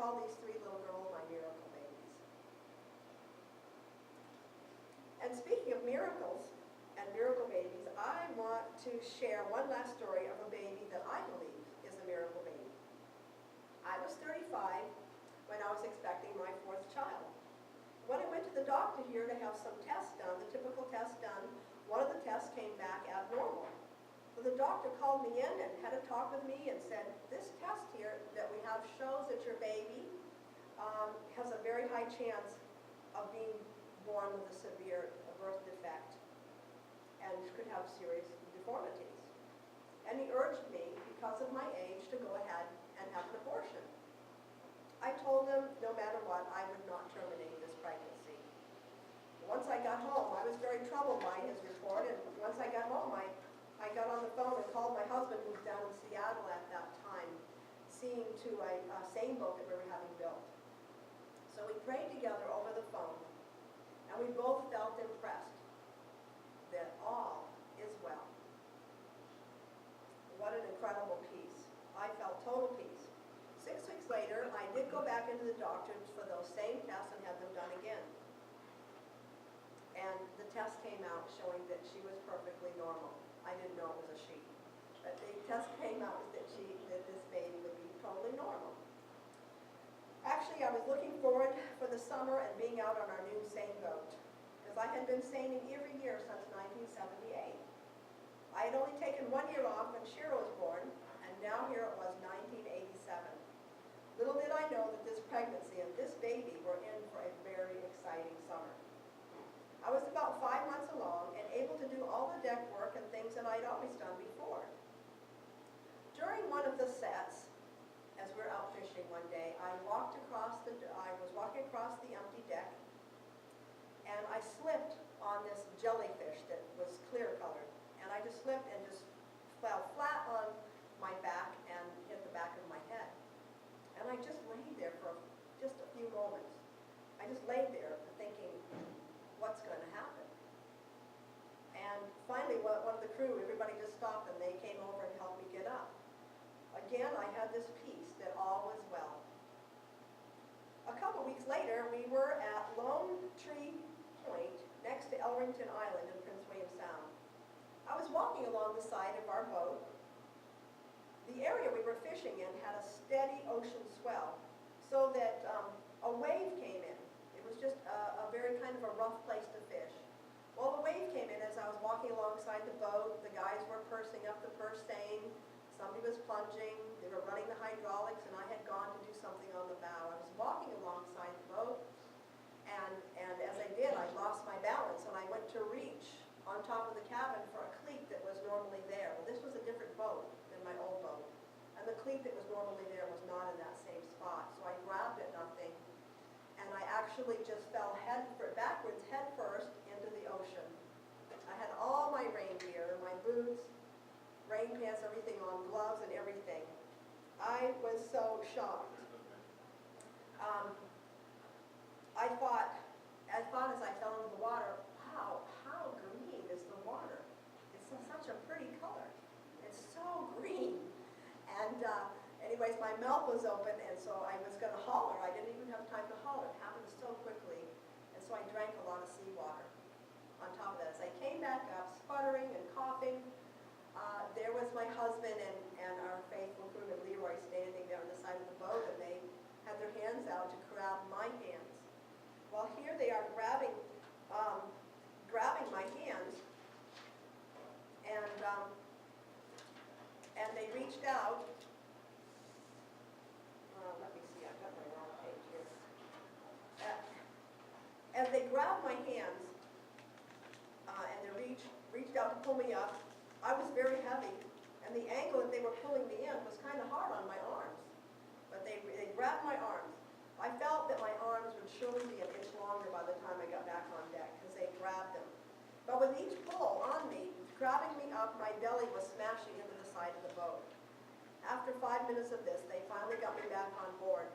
call these three little girls my miracle babies. And speaking of miracles and miracle babies, I want to share one last story of a baby that I believe is a miracle baby. I was 35 when I was expecting my fourth child. When I went to the doctor here to have some tests done, the typical tests done, one of the tests came back abnormal. So the doctor called me in and had a talk with me and said, this test here that we have shows that your baby has a very high chance of being born with a severe birth defect and could have serious deformities. And he urged me, because of my age, to go ahead and have an abortion. I told him, no matter what, I would not terminate this pregnancy. Once I got home, I was very troubled by his report, and once I got home, I got on the phone and called my husband, who was down in Seattle at that time, seeing to a sailboat that we were having built. So we prayed together over the phone, and we both felt impressed that all is well. What an incredible peace. I felt total peace. 6 weeks later, I did go back into the doctors for those same tests and had them done again. And the test came out showing that she was perfectly normal. I didn't know it was a she. But the test came out that this baby would be totally normal. Actually, I was looking forward for the summer and being out on our new seine boat, because I had been seining every year since 1978. I had only taken 1 year off when Shira was born, and now here it was 1987. Little did I know that this pregnancy and this baby were in for a very exciting summer. I was about 5 months along and able to do all the deck work and things that I'd always done before. During one of the sets, as we were out fishing one day, I was walking across the empty deck, and I slipped on this jellyfish that was clear colored. And I just slipped and just fell flat on my back and hit the back of my head. And I just laid there for just a few moments. I just laid there thinking, what's going to happen? And finally, one of the crew, everybody just stopped and they came over and helped me get up. Again, I had this peace that all was well. A couple weeks later, we were at Lone Tree Point next to Elrington Island in Prince William Sound. I was walking along the side of our boat. The area we were fishing in had a steady ocean swell, so that a wave came in. It was just a very kind of a rough place to fish. Well, the wave came in as I was walking alongside the boat. The guys were pursing up the purse seine. Somebody was plunging. They were running the hydraulics, and I had gone to do something on the bow. I was walking alongside the boat, and as I did, I lost my balance, and I went to reach on top of the cabin for a cleat that was normally there. Well, this was a different boat than my old boat, and the cleat that was normally there was not in that same spot. So I grabbed at nothing, and I actually just fell backwards, head first, into the ocean. I had all my rain gear, my boots, rain pants, everything on, gloves and everything. I was so shocked. I thought as I fell into the water, wow, how green is the water? It's such a pretty color. It's so green. And anyways, my mouth was open, and so I was going to holler. I didn't even have time to holler. It happened so quickly. And so I drank a lot of seawater on top of that. As I came back up, sputtering and coughing, there was my husband and our faithful crewman Leroy standing there on the side of the boat, and they had their hands out to grab my hands. Well, here they are grabbing my hands, and they reached out. Let me see, I've got my wrong page here. As they grabbed my hands and they reached out to pull me up, I was very heavy, and the angle that they were pulling me in was kind of hard on my arms. But they grabbed my arms. I felt that my arms would surely be an inch longer by the time I got back on deck, because they grabbed them. But with each pull on me, grabbing me up, my belly was smashing into the side of the boat. After 5 minutes of this, they finally got me back on board,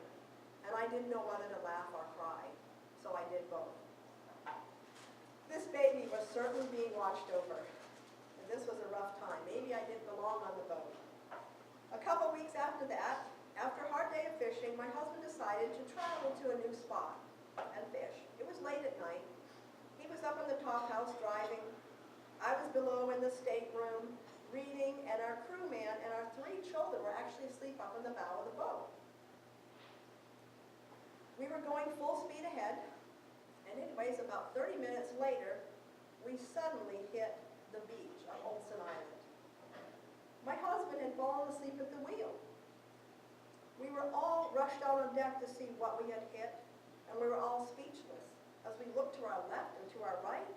and I didn't know whether to laugh or cry, so I did both. This baby was certainly being watched over, and this was a rough time. Maybe I didn't belong on the boat. A couple weeks after that, after a hard day of fishing, my husband decided decided to travel to a new spot and fish. It was late at night. He was up in the top house driving. I was below in the stateroom reading, and our crewman and our 3 children were actually asleep up in the bow of the boat. We were going full speed ahead, and anyways, about 30 minutes later, we suddenly hit the beach of Olsen Island. My husband had fallen asleep at the wheel. We were all rushed out on deck to see what we had hit, and we were all speechless as we looked to our left and to our right,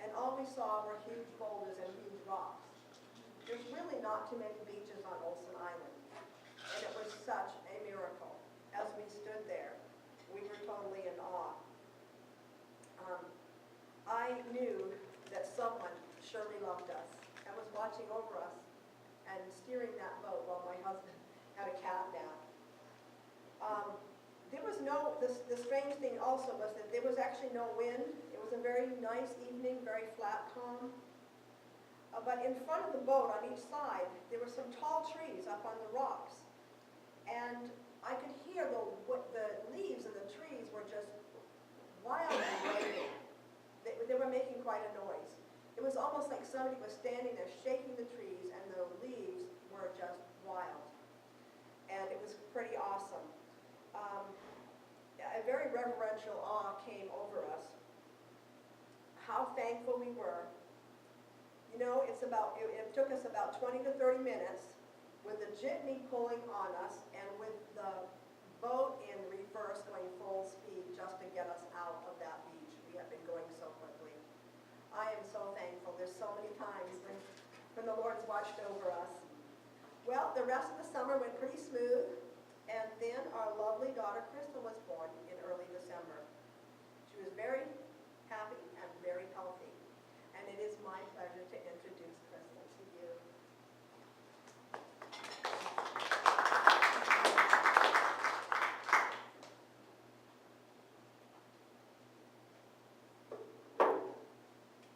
and all we saw were huge boulders and huge rocks. There's really not too many beaches on Olsen Island, and it was such a miracle. As we stood there, we were totally in awe. I knew that someone surely loved us and was watching over us and steering that boat while my husband had a cat nap. The strange thing also was that there was actually no wind. It was a very nice evening, very flat, calm. But in front of the boat on each side, there were some tall trees up on the rocks. And I could hear the leaves of the trees were just wildly waving. They were making quite a noise. It was almost like somebody was standing there shaking the trees, and the leaves were just wild. And it was pretty awesome. A very reverential awe came over us. How thankful we were. You know, it took us about 20 to 30 minutes with the jitney pulling on us and with the boat in reverse going full speed just to get us out of that beach. We have been going so quickly. I am so thankful. There's so many times when the Lord's watched over us. Well, the rest of the summer went pretty smooth.